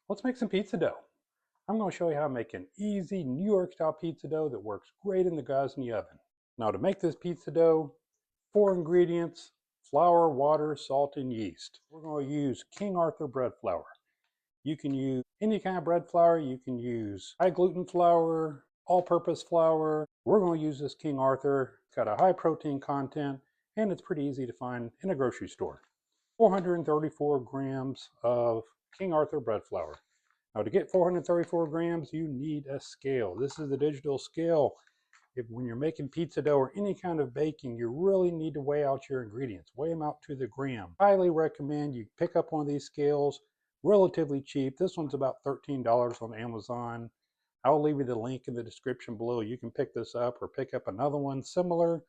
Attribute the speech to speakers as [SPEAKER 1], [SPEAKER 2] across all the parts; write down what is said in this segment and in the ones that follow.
[SPEAKER 1] Let's make some pizza dough. I'm going to show you how to make an easy New York style pizza dough that works great in the Gozney oven. Now to make this pizza dough, 4 ingredients: flour, water, salt, and yeast. We're going to use King Arthur bread flour. You can use any kind of bread flour. You can use high gluten flour, all-purpose flour. We're going to use this King Arthur. It's got a high protein content and it's pretty easy to find in a grocery store. 434 grams of King Arthur bread flour. Now to get 434 grams, you need a scale. This is the digital scale. When you're making pizza dough or any kind of baking, you really need to weigh out your ingredients. Weigh them out to the gram. Highly recommend you pick up one of these scales. Relatively cheap. This one's about $13 on Amazon. I'll leave you the link in the description below. You can pick this up or pick up another one similar.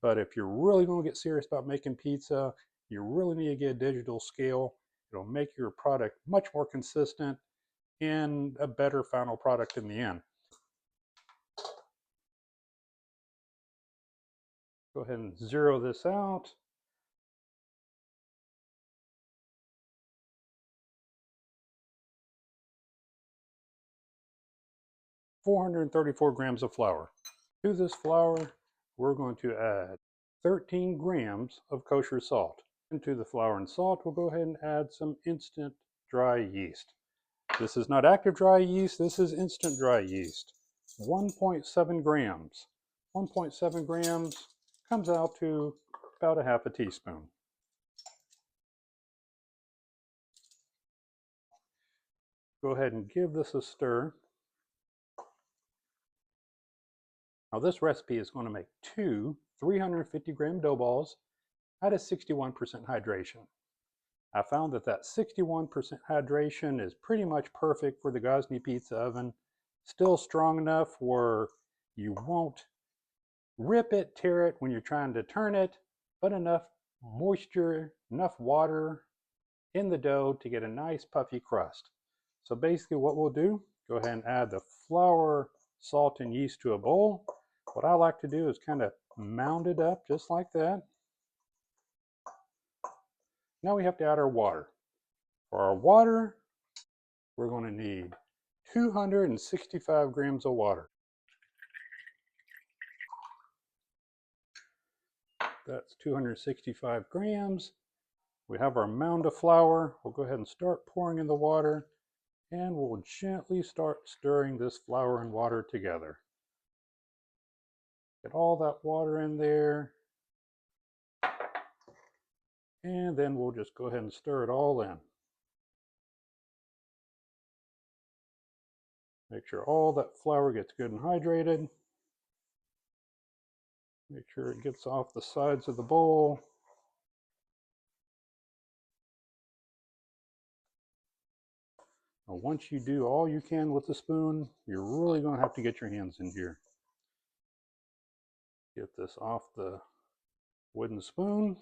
[SPEAKER 1] But if you're really going to get serious about making pizza, you really need to get a digital scale. It'll make your product much more consistent and a better final product in the end. Go ahead and zero this out. "434 grams of flour." To this flour, we're going to add 13 grams of kosher salt. Into the flour and salt, we'll go ahead and add some instant dry yeast. This is not active dry yeast, this is instant dry yeast. 1.7 grams. 1.7 grams comes out to about a half a teaspoon. Go ahead and give this a stir. Now this recipe is going to make 2 350-gram dough balls at a 61% hydration. I found that 61% hydration is pretty much perfect for the Gozney pizza oven. Still strong enough where you won't rip it, tear it when you're trying to turn it, but enough moisture, enough water in the dough to get a nice puffy crust. So basically what we'll do, go ahead and add the flour, salt, and yeast to a bowl. What I like to do is kind of mound it up just like that. Now we have to add our water. For our water, we're going to need 265 grams of water. That's 265 grams. We have our mound of flour. We'll go ahead and start pouring in the water, and we'll gently start stirring this flour and water together. Get all that water in there, and then we'll just go ahead and stir it all in. Make sure all that flour gets good and hydrated. Make sure it gets off the sides of the bowl. Now, once you do all you can with the spoon, you're really going to have to get your hands in here. Get this off the wooden spoon.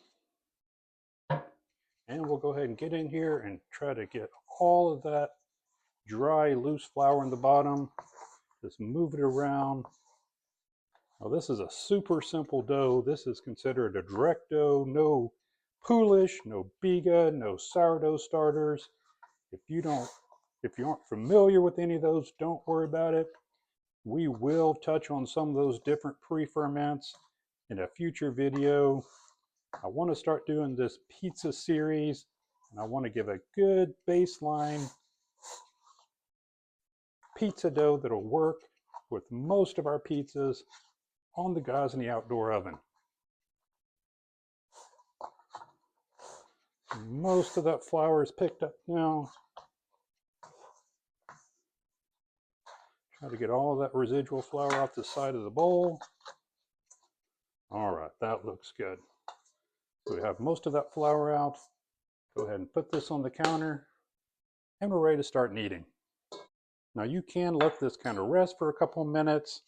[SPEAKER 1] And we'll go ahead and get in here and try to get all of that dry, loose flour in the bottom. Just move it around. Now this is a super simple dough. This is considered a direct dough. No Polish, no biga, no sourdough starters. If you aren't familiar with any of those, don't worry about it. We will touch on some of those different pre-ferments in a future video. I want to start doing this pizza series, and I want to give a good baseline pizza dough that'll work with most of our pizzas on the Gozney outdoor oven. Most of that flour is picked up now. Try to get all of that residual flour off the side of the bowl. All right, that looks good. So we have most of that flour out. Go ahead and put this on the counter, and we're ready to start kneading. Now you can let this kind of rest for a couple of minutes.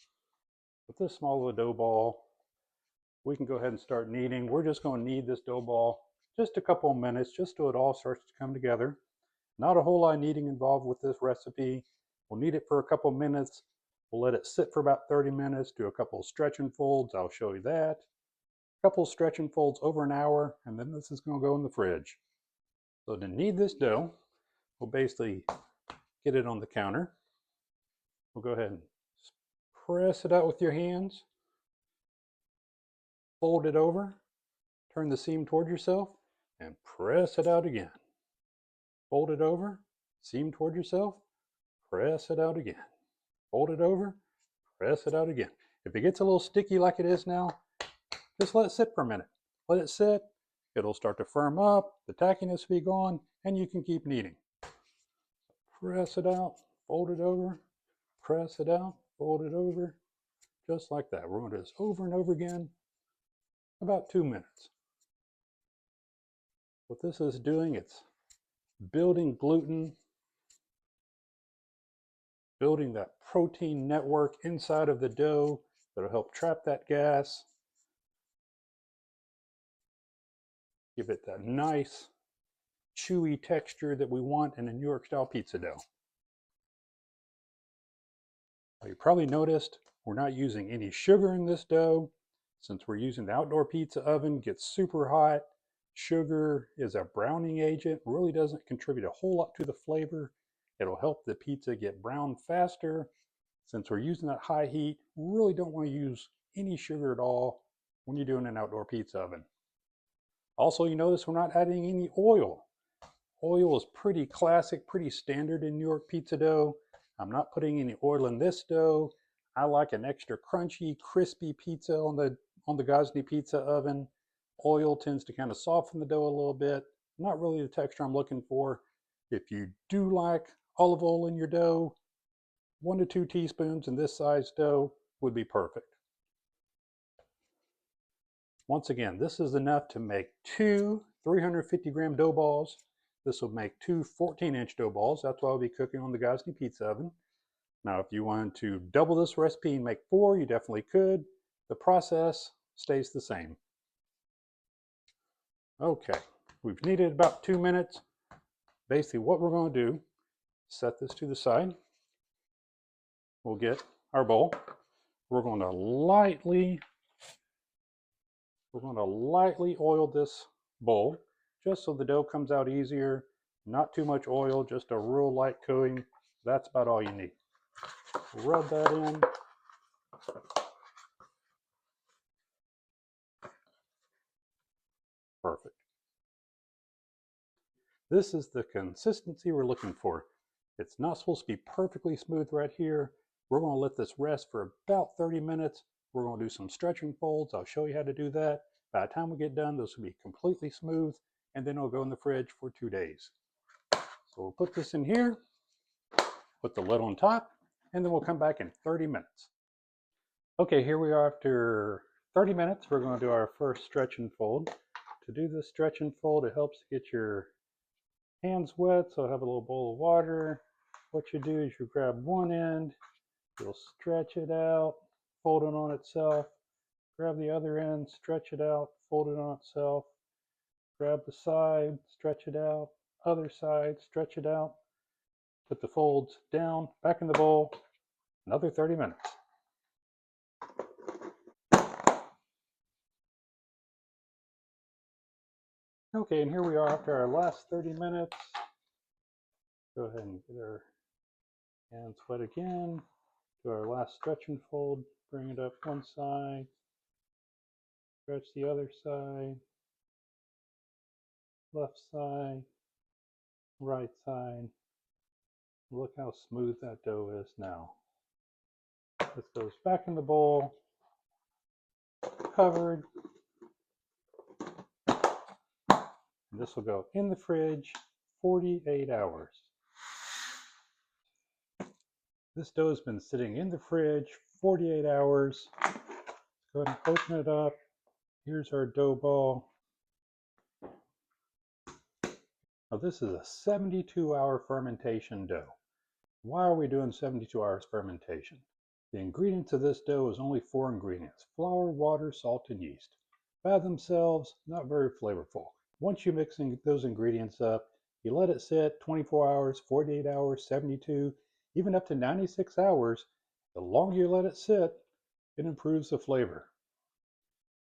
[SPEAKER 1] With this small of a dough ball, we can go ahead and start kneading. We're just going to knead this dough ball just a couple of minutes, just so it all starts to come together. Not a whole lot of kneading involved with this recipe. We'll knead it for a couple of minutes. We'll let it sit for about 30 minutes, do a couple of stretch and folds. I'll show you that. A couple of stretch and folds over an hour, and then this is going to go in the fridge. So to knead this dough, we'll basically get it on the counter. We'll go ahead and press it out with your hands. Fold it over, turn the seam toward yourself, and press it out again. Fold it over, seam toward yourself, press it out again. Fold it over, press it out again. If it gets a little sticky like it is now, just let it sit for a minute. Let it sit, it'll start to firm up, the tackiness will be gone, and you can keep kneading. Press it out, fold it over, press it out, fold it over, just like that. We're going to do this over and over again, about 2 minutes. What this is doing, it's building gluten, building that protein network inside of the dough that'll help trap that gas, give it that nice chewy texture that we want in a New York style pizza dough. Now, you probably noticed we're not using any sugar in this dough. Since we're using the outdoor pizza oven, gets super hot. Sugar is a browning agent, really doesn't contribute a whole lot to the flavor. It'll help the pizza get brown faster. Since we're using that high heat, we really don't want to use any sugar at all when you're doing an outdoor pizza oven. Also, you notice we're not adding any oil. Oil is pretty classic, pretty standard in New York pizza dough. I'm not putting any oil in this dough. I like an extra crunchy, crispy pizza on the Gozney pizza oven. Oil tends to kind of soften the dough a little bit. Not really the texture I'm looking for. If you do like olive oil in your dough, 1 to 2 teaspoons in this size dough would be perfect. Once again, this is enough to make 2 350-gram dough balls. This will make 2 14-inch dough balls. That's why I'll be cooking on the Gozney pizza oven. Now, if you wanted to double this recipe and make 4, you definitely could. The process stays the same. Okay, we've kneaded about 2 minutes. Basically, what we're going to do, set this to the side. We'll get our bowl. We're going to lightly oil this bowl, just so the dough comes out easier. Not too much oil, just a real light coating. That's about all you need. Rub that in. Perfect. This is the consistency we're looking for. It's not supposed to be perfectly smooth right here. We're going to let this rest for about 30 minutes. We're going to do some stretching folds. I'll show you how to do that. By the time we get done, this will be completely smooth, and then it'll go in the fridge for 2 days. So we'll put this in here, put the lid on top, and then we'll come back in 30 minutes. Okay, here we are after 30 minutes. We're going to do our first stretch and fold. To do this stretch and fold, it helps to get your hands wet, so I have a little bowl of water. What you do is you grab one end, you'll stretch it out, fold it on itself. Grab the other end, stretch it out, fold it on itself. Grab the side, stretch it out, other side, stretch it out. Put the folds down, back in the bowl, another 30 minutes. Okay, and here we are after our last 30 minutes. Go ahead and get our hands wet again. Do our last stretch and fold. Bring it up one side. Stretch the other side. Left side. Right side. Look how smooth that dough is now. This goes back in the bowl. Covered. And this will go in the fridge 48 hours. This dough has been sitting in the fridge 48 hours. Let's go ahead and open it up. Here's our dough ball. Now this is a 72-hour fermentation dough. Why are we doing 72 hours fermentation? The ingredients of this dough is only 4 ingredients: flour, water, salt, and yeast. By themselves, not very flavorful. Once you mix those ingredients up, you let it sit 24 hours, 48 hours, 72, even up to 96 hours. The longer you let it sit, it improves the flavor.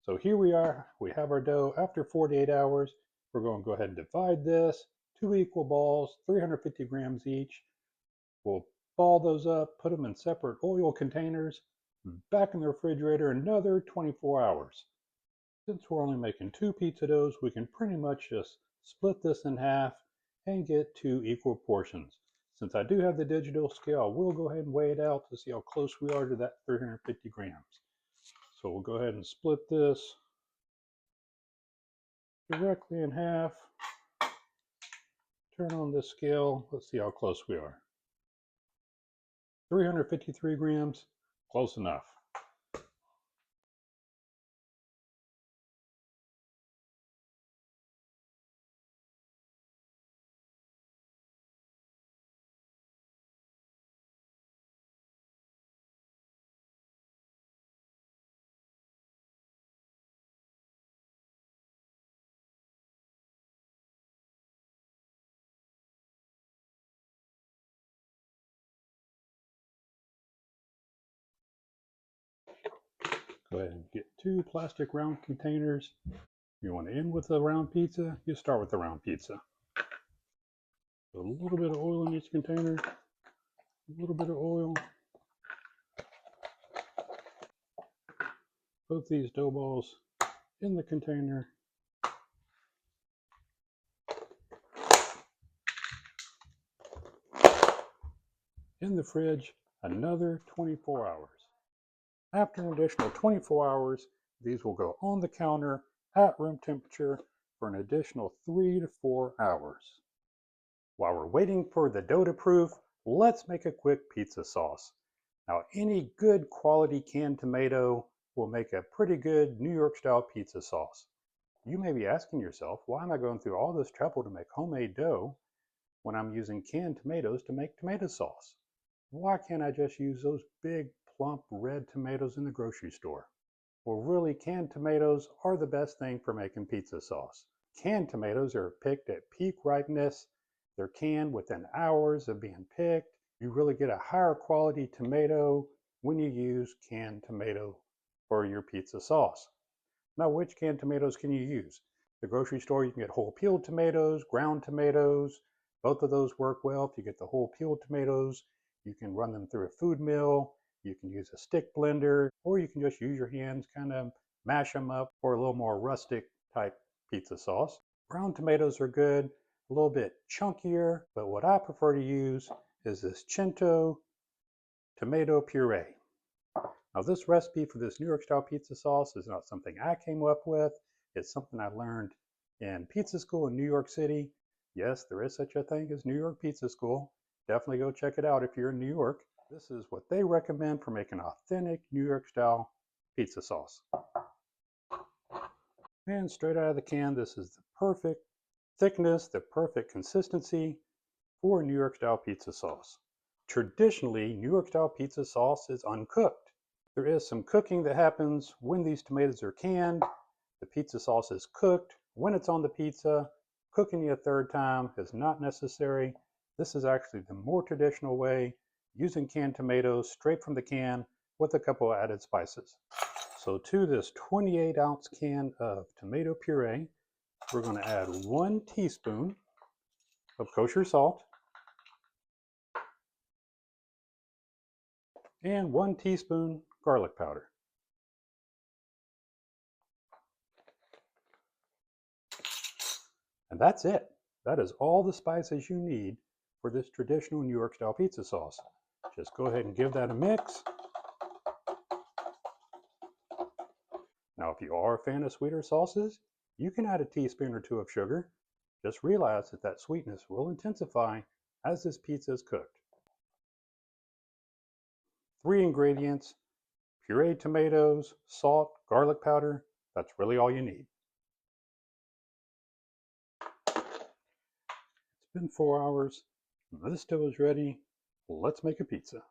[SPEAKER 1] So here we are, we have our dough after 48 hours. We're going to go ahead and divide this, 2 equal balls, 350 grams each. We'll ball those up, put them in separate oil containers, back in the refrigerator another 24 hours. Since we're only making 2 pizza doughs, we can pretty much just split this in half and get 2 equal portions. Since I do have the digital scale, I will go ahead and weigh it out to see how close we are to that 350 grams. So we'll go ahead and split this directly in half. Turn on this scale. Let's see how close we are. 353 grams, close enough. Go ahead and get 2 plastic round containers. You want to end with a round pizza, you start with the round pizza. A little bit of oil in each container, a little bit of oil. Both these dough balls in the container. In the fridge, another 24 hours. After an additional 24 hours, these will go on the counter at room temperature for an additional 3 to 4 hours. While we're waiting for the dough to proof, let's make a quick pizza sauce. Now, any good quality canned tomato will make a pretty good New York style pizza sauce. You may be asking yourself, why am I going through all this trouble to make homemade dough when I'm using canned tomatoes to make tomato sauce? Why can't I just use those big, plump red tomatoes in the grocery store? Well, really, canned tomatoes are the best thing for making pizza sauce. Canned tomatoes are picked at peak ripeness. They're canned within hours of being picked. You really get a higher quality tomato when you use canned tomato for your pizza sauce. Now, which canned tomatoes can you use? At the grocery store, you can get whole peeled tomatoes, ground tomatoes. Both of those work well. If you get the whole peeled tomatoes, you can run them through a food mill. You can use a stick blender, or you can just use your hands, kind of mash them up for a little more rustic type pizza sauce. Ground tomatoes are good, a little bit chunkier, but what I prefer to use is this Cento tomato puree. Now, this recipe for this New York style pizza sauce is not something I came up with. It's something I learned in pizza school in New York City. Yes, there is such a thing as New York Pizza School. Definitely go check it out if you're in New York. This is what they recommend for making authentic New York style pizza sauce. And straight out of the can, this is the perfect thickness, the perfect consistency for New York style pizza sauce. Traditionally, New York style pizza sauce is uncooked. There is some cooking that happens when these tomatoes are canned. The pizza sauce is cooked when it's on the pizza. Cooking it a third time is not necessary. This is actually the more traditional way, using canned tomatoes straight from the can with a couple of added spices. So to this 28-ounce can of tomato puree, we're going to add 1 teaspoon of kosher salt and 1 teaspoon garlic powder. And that's it. That is all the spices you need for this traditional New York style pizza sauce. Just go ahead and give that a mix. Now, if you are a fan of sweeter sauces, you can add a teaspoon or 2 of sugar. Just realize that that sweetness will intensify as this pizza is cooked. 3 ingredients: pureed tomatoes, salt, garlic powder. That's really all you need. It's been 4 hours. This dough is ready. Let's make a pizza.